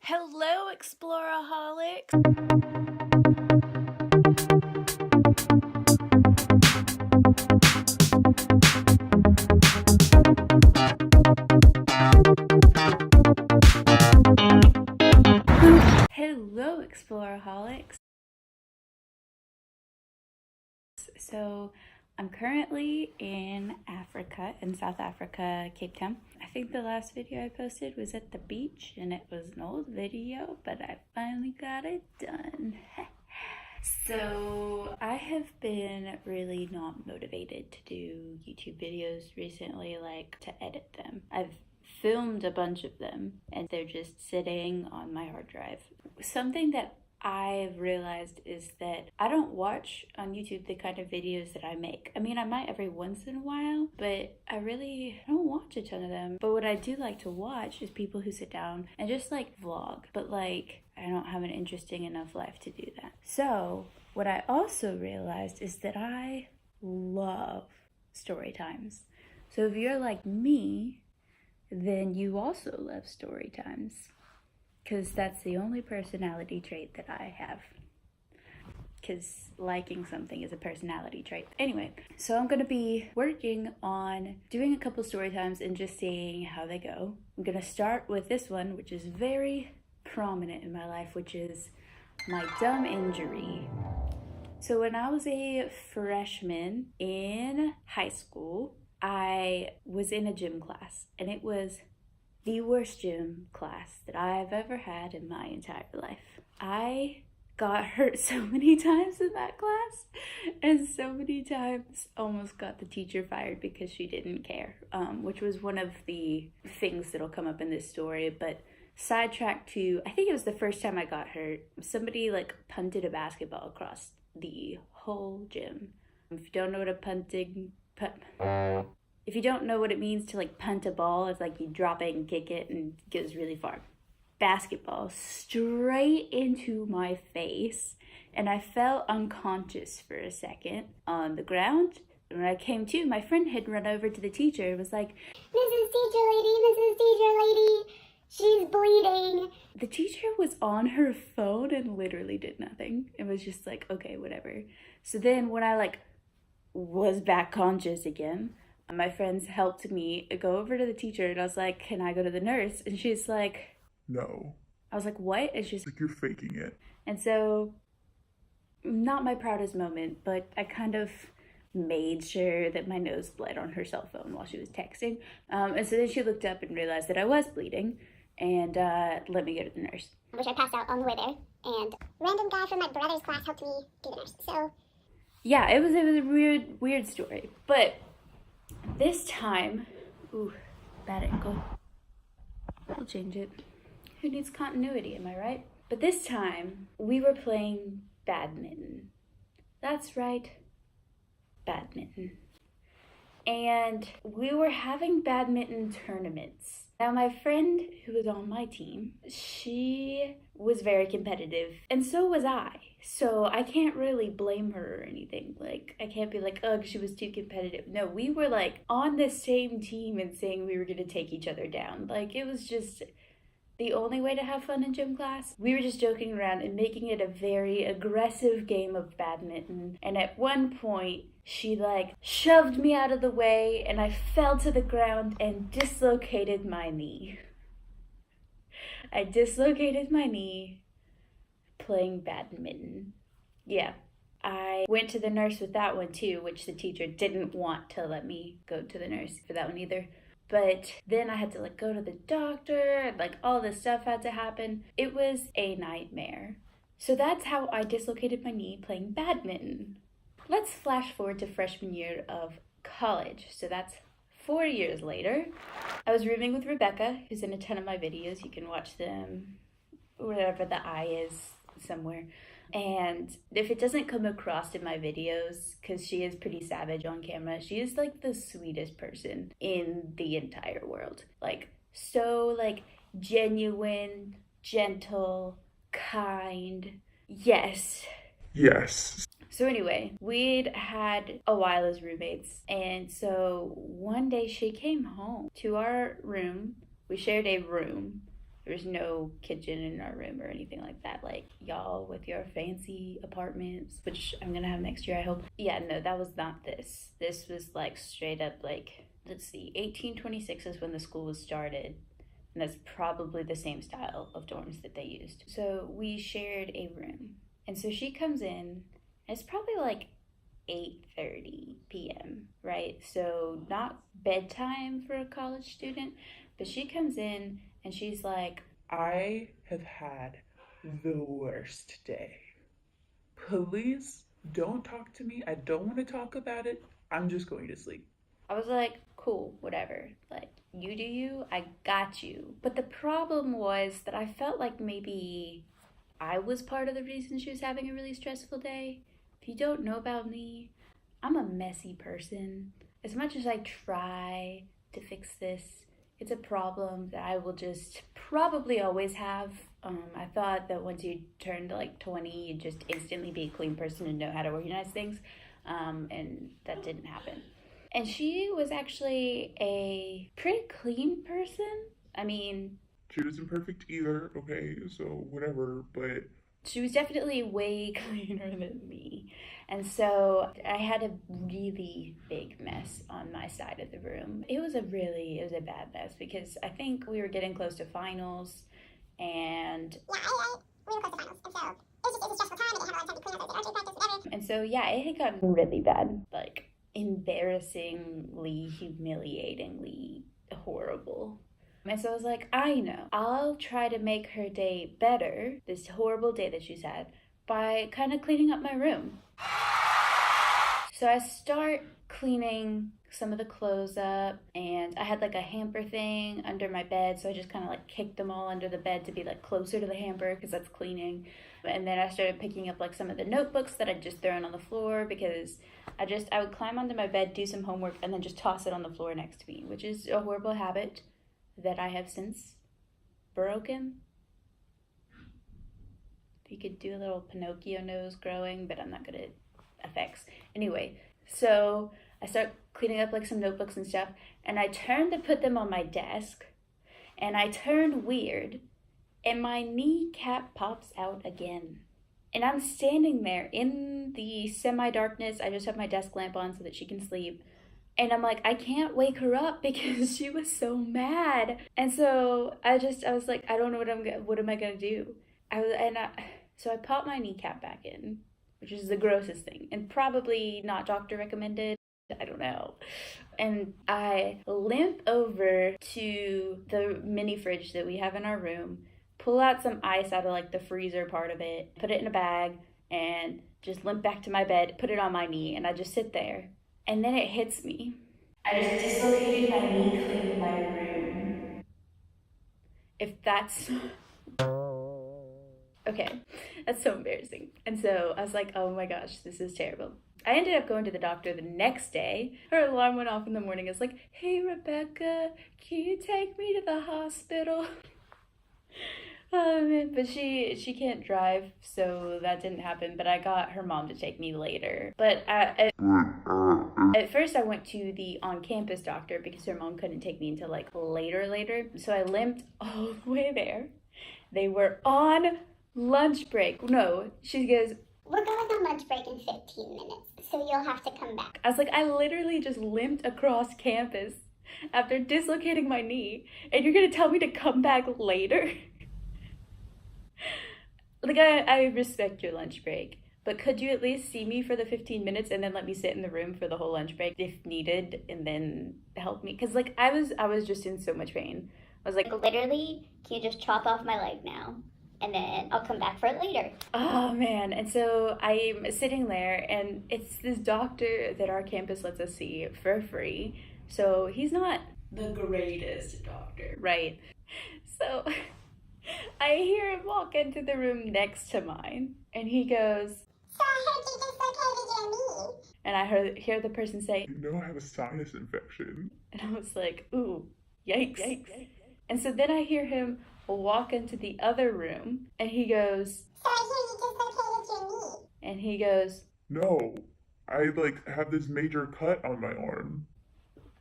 Hello, Exploraholics! Hello, Exploraholics! So, I'm currently in Africa, in South Africa, Cape Town. I think the last video I posted was at the beach, and it was an old video, but I finally got it done. So, I have been really not motivated to do YouTube videos recently, like to edit them. I've filmed a bunch of them, and they're just sitting on my hard drive. Something that I've realized is that I don't watch on YouTube the kind of videos that I make. I mean, I might every once in a while, but I don't watch a ton of them. But what I do like to watch is people who sit down and just like vlog. But like, I don't have an interesting enough life to do that. So what I also realized is that I love story times. So if you're like me, then you also love story times. Because that's the only personality trait that I have. Because liking something is a personality trait. Anyway, so I'm going to be working on doing a couple story times and just seeing how they go. I'm going to start with this one, which is very prominent in my life, which is my dumb injury. So when I was a freshman in high school, I was in a gym class, and it was the worst gym class that I've ever had in my entire life. I got hurt so many times in that class, and so many times almost got the teacher fired because she didn't care, which was one of the things that'll come up in this story. But sidetrack to, I think it was the first time I got hurt. Somebody like punted a basketball across the whole gym. If you don't know what if you don't know what it means to like punt a ball, it's like you drop it and kick it and it goes really far. Basketball straight into my face, and I fell unconscious for a second on the ground. And when I came to, my friend had run over to the teacher and was like, Mrs. Teacher Lady, she's bleeding. The teacher was on her phone and literally did nothing. It was just like, okay, whatever. So then when I like was back conscious again, my friends helped me go over to the teacher, and I was like, can I go to the nurse? And she's like, no. I was like, what? And she's like, you're faking it. And so, not my proudest moment, but I kind of made sure that my nose bled on her cell phone while she was texting. And so then she looked up and realized that I was bleeding, and let me go to the nurse. Which I passed out on the way there, and random guy from my brother's class helped me to the nurse. So yeah, it was a weird story. But this time, bad angle. I'll change it. Who needs continuity, am I right? But this time, we were playing badminton. That's right, badminton. And we were having badminton tournaments. Now, my friend who was on my team, she was very competitive, and so was I. So I can't really blame her or anything. Like, I can't be like, ugh, she was too competitive. No, we were like on the same team and saying we were gonna take each other down. Like, it was just the only way to have fun in gym class. We were just joking around and making it a very aggressive game of badminton. And at one point, she like shoved me out of the way, and I fell to the ground and dislocated my knee. I dislocated my knee playing badminton. Yeah. I went to the nurse with that one too, which the teacher didn't want to let me go to the nurse for that one either. But then I had to like go to the doctor, like all this stuff had to happen. It was a nightmare. So that's how I dislocated my knee playing badminton. Let's flash forward to freshman year of college. So that's 4 years later. I was rooming with Rebecca, who's in a ton of my videos. You can watch them wherever the I is somewhere. And if it doesn't come across in my videos, because she is pretty savage on camera, she is like the sweetest person in the entire world. Like, so like genuine, gentle, kind. Yes. So anyway, we'd had a while as roommates, and so one day she came home to our room. We shared a room, There was no kitchen in our room or anything like that. Like, y'all with your fancy apartments, which I'm gonna have next year, I hope. Yeah, no, that was not this. This was like straight up like, let's see, 1826 is when the school was started. And that's probably the same style of dorms that they used. So we shared a room. And so she comes in, and it's probably like 8:30 p.m., right? So not bedtime for a college student, but she comes in and she's like, I have had the worst day. Please don't talk to me. I don't want to talk about it. I'm just going to sleep. I was like, cool, whatever. Like, you do you, I got you. But the problem was that I felt like maybe I was part of the reason she was having a really stressful day. If you don't know about me, I'm a messy person. As much as I try to fix this, it's a problem that I will just probably always have. I thought that once you turned like 20, you'd just instantly be a clean person and know how to organize things. And that didn't happen. And she was actually a pretty clean person. I mean, She wasn't perfect either, okay, so whatever, but she was definitely way cleaner than me. And so I had a really big mess on my side of the room. It was a bad mess because I think we were getting close to finals and We were close to finals, and so it was a stressful time, and they had a lot of time to clean up their RJ practice, whatever. and so yeah, it had gotten really bad. Like embarrassingly, humiliatingly horrible. And so I was like, I know, I'll try to make her day better, this horrible day that she's had, by kind of cleaning up my room. So I start cleaning some of the clothes up, and I had like a hamper thing under my bed, so I just kind of like kicked them all under the bed to be like closer to the hamper because that's cleaning. And then I started picking up like some of the notebooks that I'd just thrown on the floor because I would climb onto my bed, do some homework, and then just toss it on the floor next to me, which is a horrible habit that I have since broken. You could do a little Pinocchio nose growing, but I'm not good at effects. Anyway, so I start cleaning up like some notebooks and stuff, and I turn to put them on my desk, and I turned weird, and my kneecap pops out again. And I'm standing there in the semi-darkness. I just have my desk lamp on so that she can sleep. And I'm like, I can't wake her up because she was so mad. And so I was like, I don't know what am I gonna do? So I popped my kneecap back in, which is the grossest thing, and probably not doctor recommended. I don't know. And I limp over to the mini fridge that we have in our room, pull out some ice out of like the freezer part of it, put it in a bag, and just limp back to my bed, put it on my knee, and I just sit there. And then it hits me. I just dislocated my knee cleaning my room. If that's... Okay, that's so embarrassing. And so I was like, oh my gosh, this is terrible. I ended up going to the doctor the next day. Her alarm went off in the morning. It's like, hey, Rebecca, can you take me to the hospital? But she can't drive, so that didn't happen. But I got her mom to take me later. But at first I went to the on-campus doctor because her mom couldn't take me until like later. So I limped all the way there. They were on lunch break. No, she goes, We're going on lunch break in 15 minutes, so you'll have to come back. I was like, I literally just limped across campus after dislocating my knee, and you're gonna tell me to come back later? Like, I respect your lunch break, but could you at least see me for the 15 minutes and then let me sit in the room for the whole lunch break if needed, and then help me? Because like I was just in so much pain. I was like, Literally, can you just chop off my leg now? And then I'll come back for it later. oh man. And so I'm sitting there, and it's this doctor that our campus lets us see for free. So he's not the greatest doctor, right? So I hear him walk into the room next to mine, and he goes, So I heard you dislocated your knee. and I hear the person say, you know I have a sinus infection. and I was like, ooh, yikes. And so then I hear him walk into the other room, and he goes, So I hear you dislocated your knee. and he goes, No, I like have this major cut on my arm.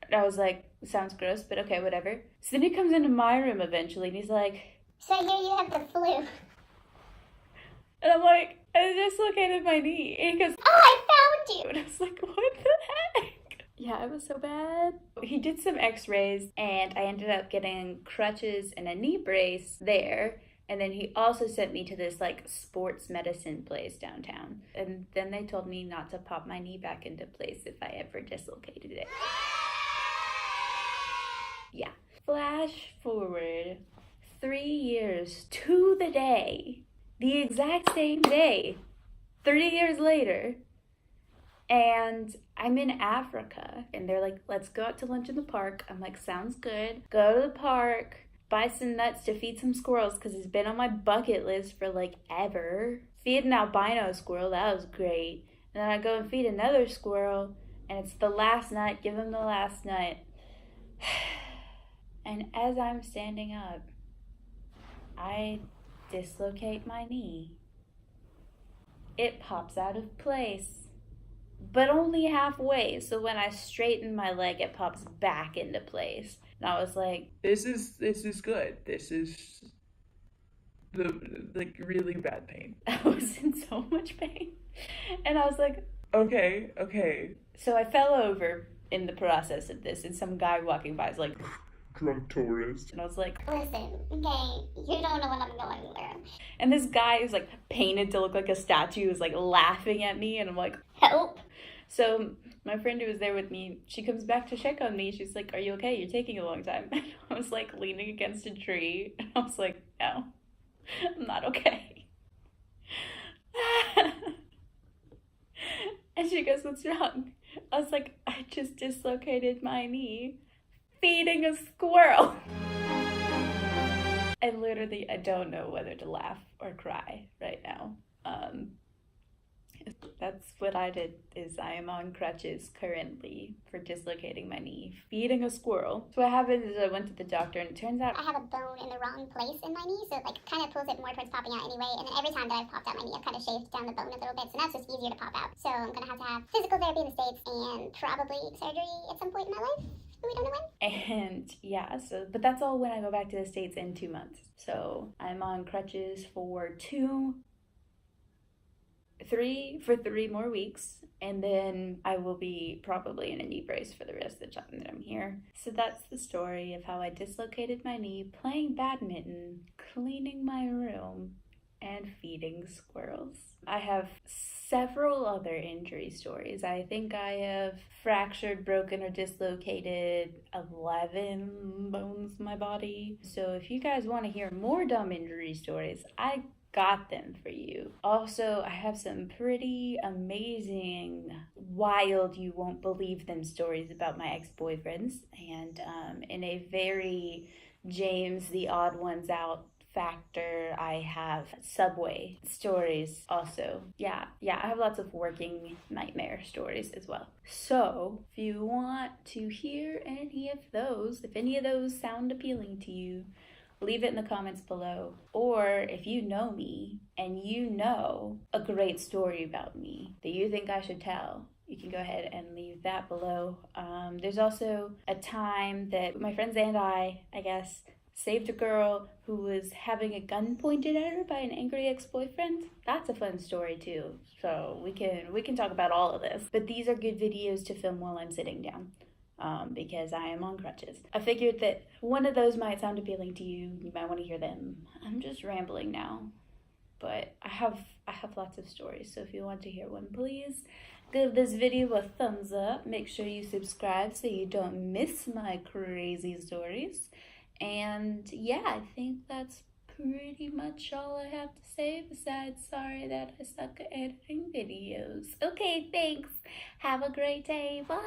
and I was like, sounds gross, but okay, whatever. So then he comes into my room eventually, and he's like, So I hear you have the flu. And I'm like, I dislocated my knee. And he goes, Oh, I found you! and I was like, what the heck? Yeah, it was so bad. He did some x-rays and I ended up getting crutches and a knee brace there. And then he also sent me to this like sports medicine place downtown. And then they told me not to pop my knee back into place if I ever dislocated it. Yeah. Flash forward 3 years to the day, the exact same day, 3 years later. And I'm in Africa and they're like, let's go out to lunch in the park. I'm like, sounds good. Go to the park, buy some nuts to feed some squirrels because it's been on my bucket list for like ever. Feed an albino squirrel, that was great. And then I go and feed another squirrel and it's the last nut, give him the last nut. And as I'm standing up, I dislocate my knee. It pops out of place. But only halfway, so when I straighten my leg, it pops back into place. And I was like, This is good. This is the like really bad pain. I was in so much pain. And I was like, Okay. so I fell over in the process of this, and some guy walking by is like, Drunk tourist. and I was like, Listen, okay, you don't know what I'm going through. and this guy who's like painted to look like a statue was like laughing at me, and I'm like, Help! so my friend who was there with me, she comes back to check on me. She's like, are you okay? You're taking a long time. And I was like leaning against a tree. And I was like, no, I'm not okay. And she goes, what's wrong? I was like, I just dislocated my knee feeding a squirrel. And literally, I don't know whether to laugh or cry right now. That's what I did, is I am on crutches currently for dislocating my knee, feeding a squirrel. So what happened is I went to the doctor and it turns out I have a bone in the wrong place in my knee, so it like kind of pulls it more towards popping out anyway. And then every time that I've popped out my knee, I've kind of shaved down the bone a little bit, so now it's just easier to pop out. So I'm gonna have physical therapy in the States and probably surgery at some point in my life. We don't know when. And yeah, so, but that's all when I go back to the States in 2 months. So I'm on crutches for 3 more weeks, and then I will be probably in a knee brace for the rest of the time that I'm here. So that's the story of how I dislocated my knee playing badminton, cleaning my room, and feeding squirrels. I have several other injury stories. I think I have fractured, broken, or dislocated 11 bones in my body. So if you guys want to hear more dumb injury stories, I got them for you. Also, I have some pretty amazing, wild, you won't believe them stories about my ex-boyfriends, and in a very James the Odd Ones Out factor, I have subway stories also. Yeah, I have lots of working nightmare stories as well. So if you want to hear any of those, if any of those sound appealing to you, leave it in the comments below. Or if you know me and you know a great story about me that you think I should tell, you can go ahead and leave that below. There's also a time that my friends and I guess, saved a girl who was having a gun pointed at her by an angry ex-boyfriend. That's a fun story too. So we can talk about all of this. But these are good videos to film while I'm sitting down. Because I am on crutches. I figured that one of those might sound appealing to you. You might want to hear them. I'm just rambling now, but I have lots of stories. So if you want to hear one, please give this video a thumbs up. Make sure you subscribe so you don't miss my crazy stories. And yeah, I think that's pretty much all I have to say, besides sorry that I suck at editing videos. Okay, thanks. Have a great day. Bye.